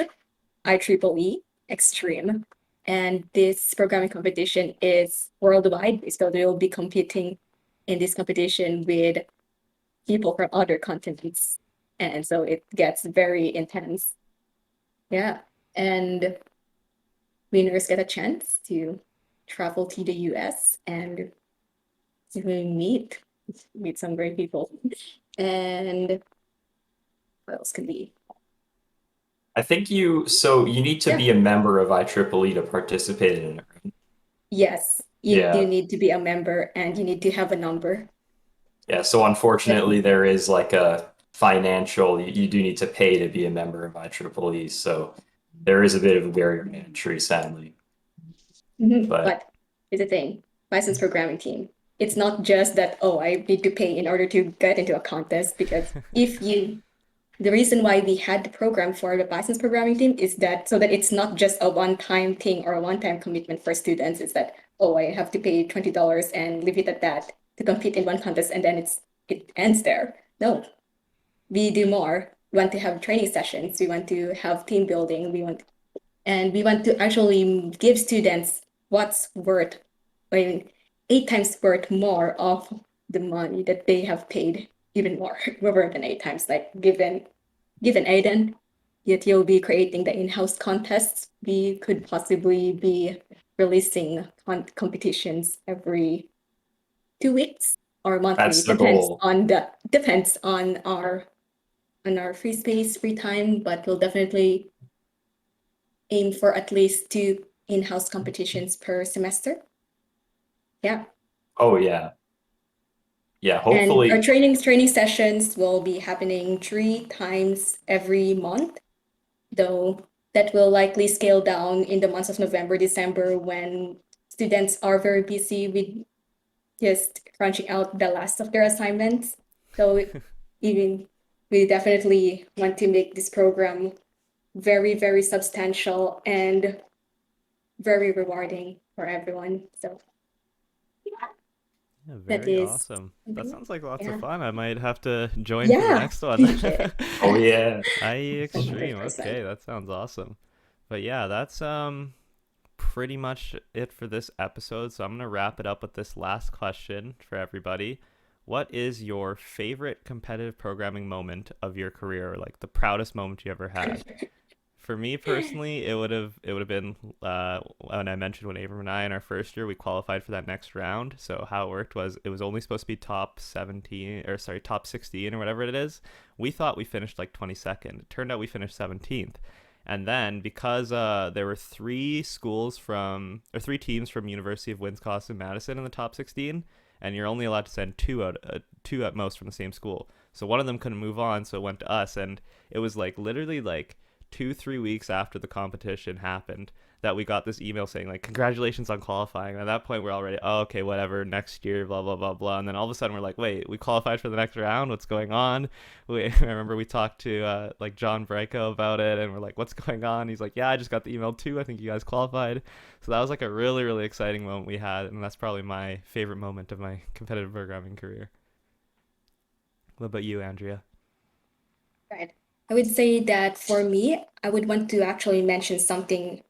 IEEE Extreme. And this programming competition is worldwide, so they will be competing in this competition with people from other continents. And so it gets very intense. Yeah. And winners get a chance to travel to the US and to meet some great people. And what else could be? I think you need to Yeah. be a member of IEEE to participate in it. Right? Yes, you do Yeah. need to be a member and you need to have a number. Yeah, so But unfortunately there is like a financial you do need to pay to be a member of IEEE, so there is a bit of a barrier to entry, sadly. But but it's a thing. Licensed programming team. It's not just that, oh, I need to pay in order to get into a contest, because if you the reason why we had the program for the licensed programming team is that so that it's not just a one-time thing or a one-time commitment for students. It's that, oh, I have to pay $20 and leave it at that to compete in one contest and then it ends there. No, we do more. We want to have training sessions. We want to have team building. We want to actually give students what's worth, I mean, 8 times worth more of the money that they have paid, even more, more than 8 times. Like given Aiden, yet you'll be creating the in-house contests. We could possibly be releasing competitions every 2 weeks or monthly. that's the Depends goal. on our free space, free time, but we'll definitely aim for at least 2 in-house competitions per semester. Yeah. Oh yeah. Yeah, And our hopefully. training sessions will be happening 3 times every month, though that will likely scale down in the months of November, December, when students are very busy with just crunching out the last of their assignments. So even we definitely want to make this program very, very substantial and very rewarding for everyone. So Yeah, that very is awesome. That something. sounds like lots of Yeah. fun. I might have to join for the Yeah, next one. you should. Oh yeah. IE Extreme. 100%. Okay, that sounds awesome. But yeah, that's pretty much it for this episode. So I'm gonna wrap it up with this last question for everybody. What is your favorite competitive programming moment of your career, or like the proudest moment you ever had? For me personally, it would have been when I mentioned when Abram and I in our first year we qualified for that next round. So how it worked was it was only supposed to be top 17 or sorry top 16 or whatever it is. We thought we finished like 22nd. It turned out we finished 17th. And then because there were three teams from University of Wisconsin-Madison in the top 16, and you're only allowed to send two at most from the same school. So one of them couldn't move on, so it went to us, and it was like literally like 2-3 weeks after the competition happened that we got this email saying like congratulations on qualifying. And at that point we're already okay, whatever, next year, blah blah blah blah. And then all of a sudden we're like, wait, we qualified for the next round, what's going on? I remember we talked to like John Brico about it, and we're like, what's going on? He's like, yeah, I just got the email too, I think you guys qualified. So that was like a really really exciting moment we had, and that's probably my favorite moment of my competitive programming career. What about you, Andrea? Right. I would say that for me, I would want to actually mention something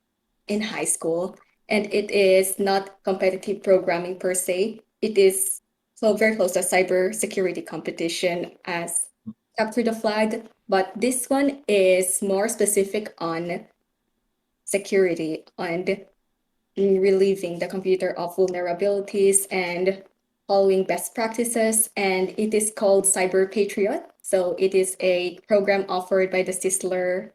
in high school, and it is not competitive programming per se. It is so very close to a cyber security competition as Capture the Flag, but this one is more specific on security and relieving the computer of vulnerabilities and following best practices, and it is called Cyber Patriot. So it is a program offered by Sisler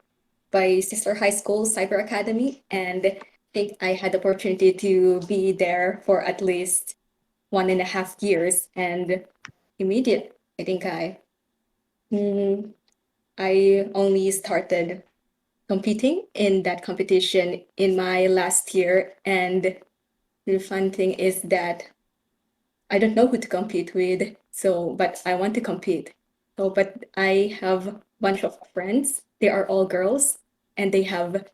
High School Cyber Academy, and I think I had the opportunity to be there for at least 1.5 years, and immediate. I think I only started competing in that competition in my last year, and the fun thing is that I don't know who to compete with, but I want to compete. So, but I have a bunch of friends. They are all girls, and they have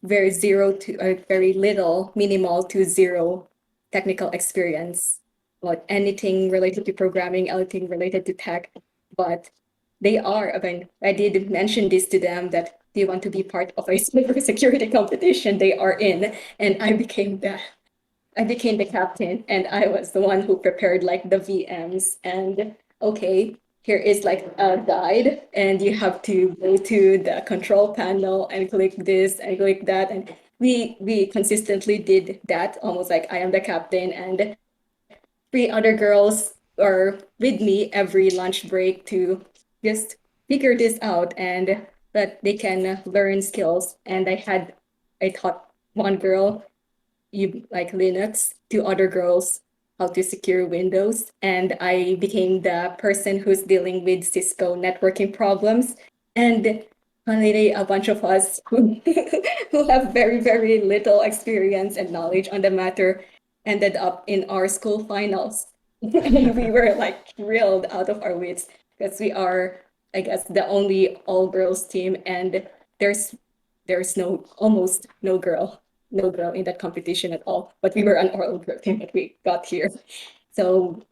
very little, minimal to zero technical experience, about anything related to programming, anything related to tech. But I did mention this to them that they want to be part of a cybersecurity competition they are in, and I became the captain, and I was the one who prepared like the VMs. And okay, here is like a guide, and you have to go to the control panel and click this and click that. And we consistently did that, almost like I am the captain, and 3 other girls are with me every lunch break to just figure this out and that they can learn skills. And I taught one girl like Linux, 2 other girls how to secure Windows, and I became the person who's dealing with Cisco networking problems. And finally, a bunch of us who who have very, very little experience and knowledge on the matter ended up in our school finals. And we were like thrilled out of our wits because we are, I guess, the only all-girls team, and there's almost no girl in that competition at all. But we were an all girl team that we got here. So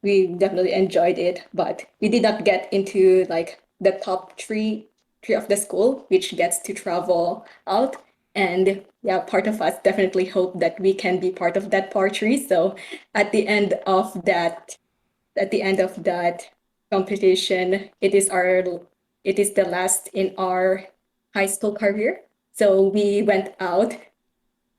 we definitely enjoyed it, but we did not get into like the top three of the school, which gets to travel out. And yeah, part of us definitely hope that we can be part of that part three. So at the end of that, competition, it is the last in our high school career. So we went out,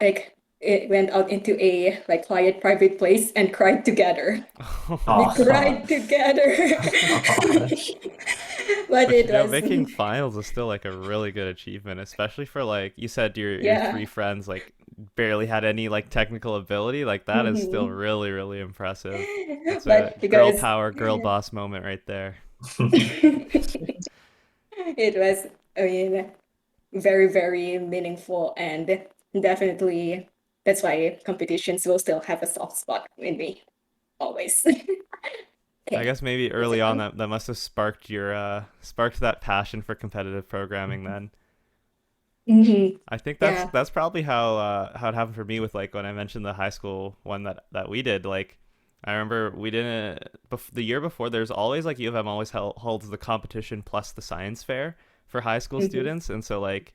like it went out into a like quiet private place and cried together. We cried together. But But it you know, was making finals is still like a really good achievement, especially for like you said your yeah. 3 friends like barely had any like technical ability. Like that is still Mhm. really, really impressive. That's a But girl because power, girl boss moment right there. it was, I mean, very, very meaningful, and definitely that's why competitions will still have a soft spot in me always. I Okay, guess maybe is early it on on? that must have sparked your sparked that passion for competitive programming then. Mm-hmm. I think that's Yeah. that's probably how it happened for me with like when I mentioned the high school one that we did. Like I remember we didn't the year before. There's always like U of M always holds the competition plus the science fair for high school Mm-hmm. students, and so like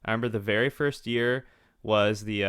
I remember the very first year was the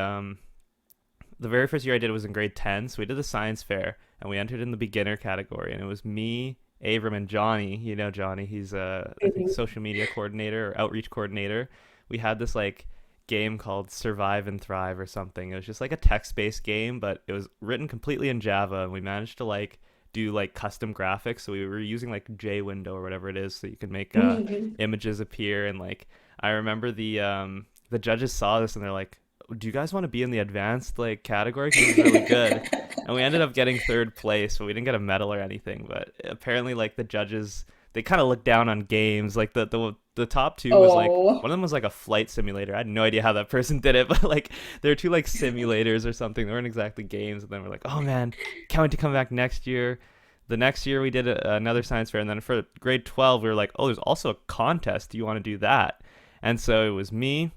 very first year I did was in grade 10. So we did the science fair and we entered in the beginner category, and it was me, Abram, and Johnny. You know Johnny, he's I think Mm-hmm. social media coordinator or outreach coordinator. we had this like game called Survive and Thrive or something. It was just like a text-based game, but it was written completely in Java, and we managed to like do like custom graphics. So we were using like JWindow or whatever it is, so you can make Mhm. images appear. And like I remember the judges saw this and they're like, "Do you guys want to be in the advanced like category? 'Cause this is really good." And we ended up getting third place, but we didn't get a medal or anything. But apparently, like the judges, they kind of looked down on games. Like the top two was like Oh, one of them was like a flight simulator. I had no idea how that person did it, but like there were two like simulators or something. They weren't exactly games. And then we're like, oh man, can't wait to come back next year. The next year we did another science fair, and then for grade 12 we were like, oh, there's also a contest. Do you want to do that? And so it was me,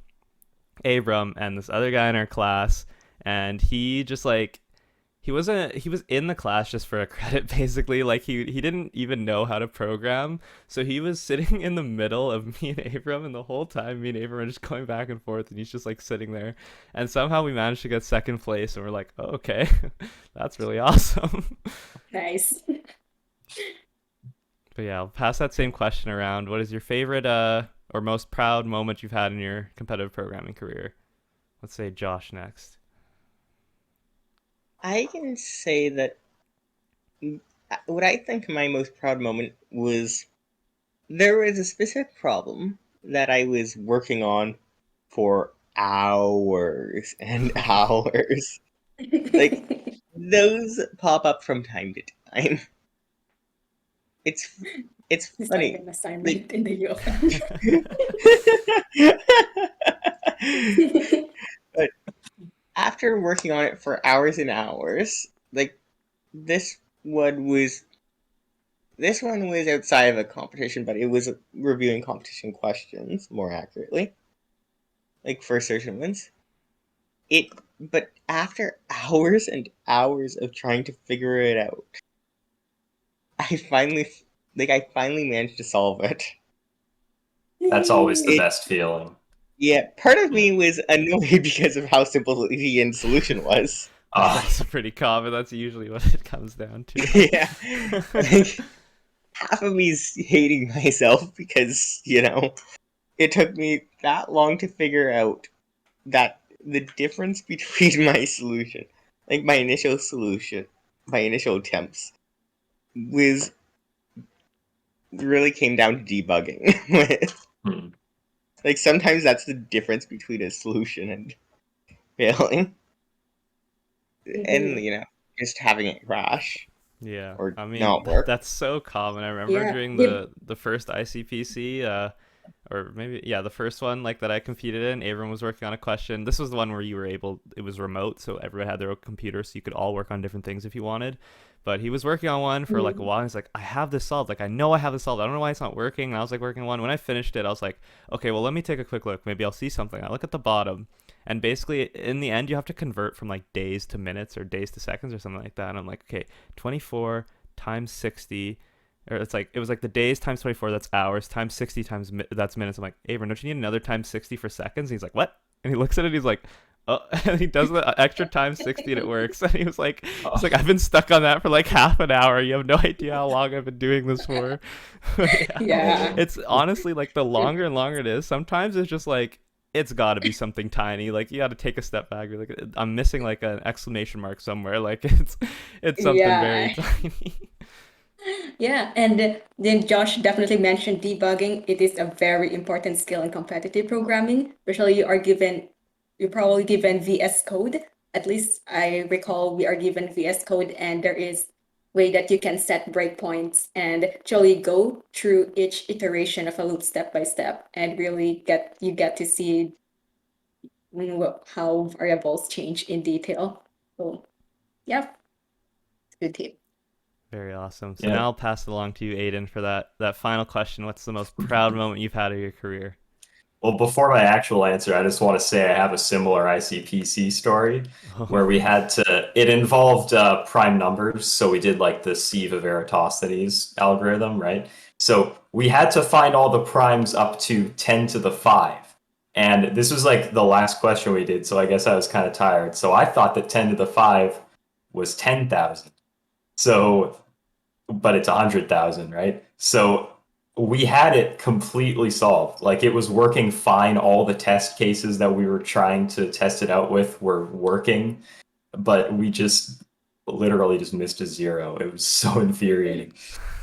Abram, and this other guy in our class, and he just like he was in the class just for a credit basically. Like he didn't even know how to program, so he was sitting in the middle of me and Abram, and the whole time me and Abram were just going back and forth, and he's just like sitting there, and somehow we managed to get second place, and we're like, oh, okay. That's really awesome. nice. But yeah, I'll pass that same question around. What is your favorite or most proud moment you've had in your competitive programming career? Let's say Josh next. I can say that what I think my most proud moment was there was a specific problem that I was working on for hours and hours. Like, those pop up from time to time. It's funny. An assignment in the UFM. But after working on it for hours and hours, like this one was outside of a competition, but it was reviewing competition questions more accurately, like for certain ones. But after hours and hours of trying to figure it out, I finally managed to solve it. That's always the It- best feeling. Yeah, part of me was annoyed because of how simple the end solution was. That's pretty common. That's usually what it comes down to. Yeah, like, half of me's hating myself because, it took me that long to figure out that the difference between my solution, like my initial attempts, was really came down to debugging. Hmm. Like, sometimes that's the difference between a solution and failing. And, just having it crash. Yeah, Or I mean, not work. that's so common. I remember Yeah, during yeah. the first ICPC, or maybe yeah, the first one like that I competed in. Abram was working on a question. This was the one where you were able. It was remote, so everyone had their own computer, so you could all work on different things if you wanted. But he was working on one for like a while. And he's like, I have this solved. Like I know I have this solved. I don't know why it's not working. And I was like working on one. When I finished it, I was like, okay, well let me take a quick look. Maybe I'll see something. I look at the bottom. And basically, in the end, you have to convert from like days to minutes or days to seconds or something like that. And I'm like, okay, 24 times 60, or it was like the days times 24, that's hours, times 60 times that's minutes. I'm like, Avon, don't you need another times 60 for seconds? And he's like, what? And he looks at it, and he's like, oh, and he does the extra times 60 and it works. And he was like, it's like, I've been stuck on that for like half an hour. You have no idea how long I've been doing this for. Yeah. It's honestly like the longer and longer it is, sometimes it's just like, it's got to be something tiny. Like you got to take a step back. You're like, I'm missing like an exclamation mark somewhere. Like it's something very Yeah. tiny. Yeah, and then Josh definitely mentioned debugging. It is a very important skill in competitive programming. Especially you're probably given VS Code. At least I recall we are given VS Code, and there is way that you can set breakpoints and actually go through each iteration of a loop step by step, and really get to see how variables change in detail. So yeah, it's a good tip. Very awesome. So Yeah. now I'll pass it along to you, Aiden, for that final question. What's the most proud moment you've had of your career? Well, before my actual answer, I just want to say I have a similar ICPC story where we had it involved prime numbers. So we did like the sieve of Eratosthenes algorithm, right? So we had to find all the primes up to 10 to the 5. And this was like the last question we did. So I guess I was kind of tired. So I thought that 10 to the 5 was 10,000. So, but it's 100,000, right? So we had it completely solved. Like it was working fine. All the test cases that we were trying to test it out with were working, but we just literally just missed a zero. It was so infuriating.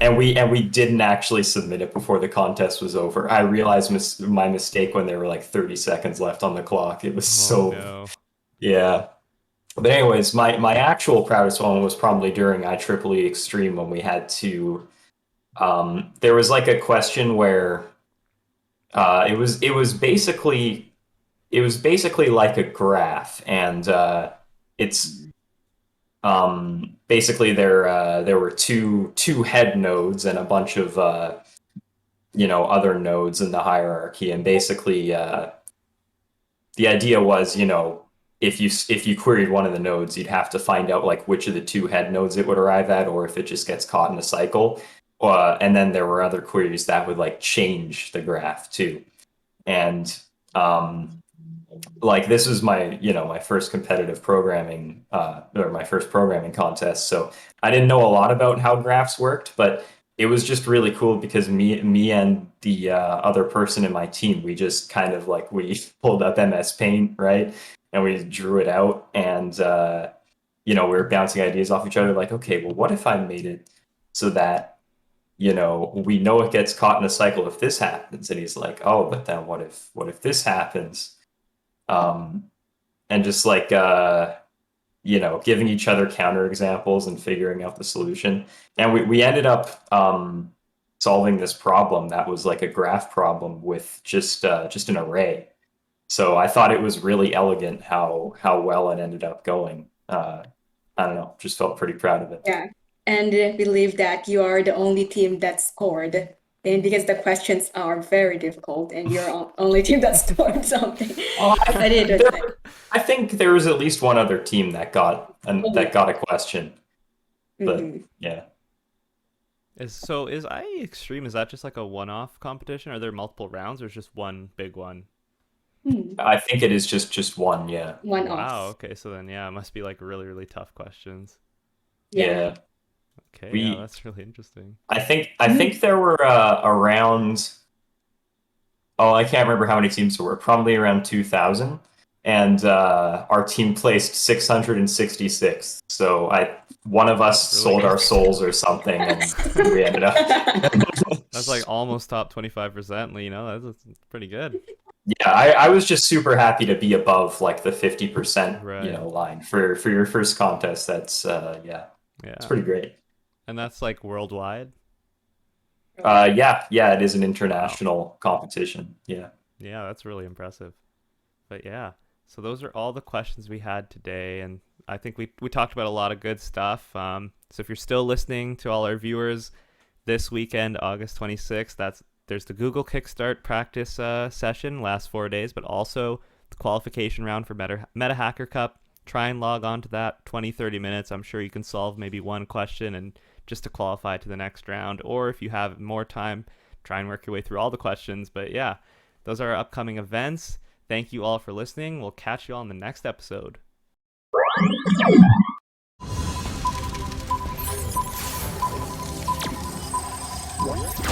And we didn't actually submit it before the contest was over. I realized my mistake when there were like 30 seconds left on the clock. It was Oh no. yeah. But anyways, my actual proudest one was probably during IEEE Extreme when we had to there was like a question where it was basically like a graph, and it's basically there were two head nodes and a bunch of other nodes in the hierarchy, and basically the idea was, if you queried one of the nodes, you'd have to find out like which of the two head nodes it would arrive at, or if it just gets caught in a cycle. And then there were other queries that would like change the graph too. And like this was my first competitive programming or my first programming contest. So I didn't know a lot about how graphs worked, but it was just really cool because me and the other person in my team, we just kind of like we pulled up MS Paint, right? And we drew it out, and we were bouncing ideas off each other, like, okay, well, what if I made it so that we know it gets caught in a cycle if this happens? And he's like, oh, but then what if this happens? And just like giving each other counterexamples and figuring out the solution. And we ended up solving this problem that was like a graph problem with just an array. So I thought it was really elegant how well it ended up going. I don't know, just felt pretty proud of it. Yeah. And I believe that you are the only team that scored. And because the questions are very difficult, and you're the only team that scored something. I think there was at least one other team that got a question. But yeah. Is IE Extreme, is that just like a one-off competition? Are there multiple rounds, or is just one big one? I think it is just one, yeah. One off. Wow, okay, so then yeah, it must be like really, really tough questions. Yeah. Okay, yeah, that's really interesting. I think there were around, I can't remember how many teams there were, probably around 2,000, and our team placed 666. So one of us sold our souls or something, and we ended up. That's like almost top 25%. That's pretty good. Yeah, I was just super happy to be above like the 50% line for your first contest. That's it's pretty great. And that's like worldwide? Yeah, it is an international competition. Yeah. Yeah, that's really impressive. But yeah, so those are all the questions we had today, and I think we talked about a lot of good stuff. So if you're still listening, to all our viewers, this weekend, August 26th, there's the Google Kickstart practice session, last 4 days, but also the qualification round for Meta Hacker Cup. Try and log on to that 20-30 minutes. I'm sure you can solve maybe one question and just to qualify to the next round. Or if you have more time, try and work your way through all the questions. But yeah, those are our upcoming events. Thank you all for listening. We'll catch you all in the next episode. What?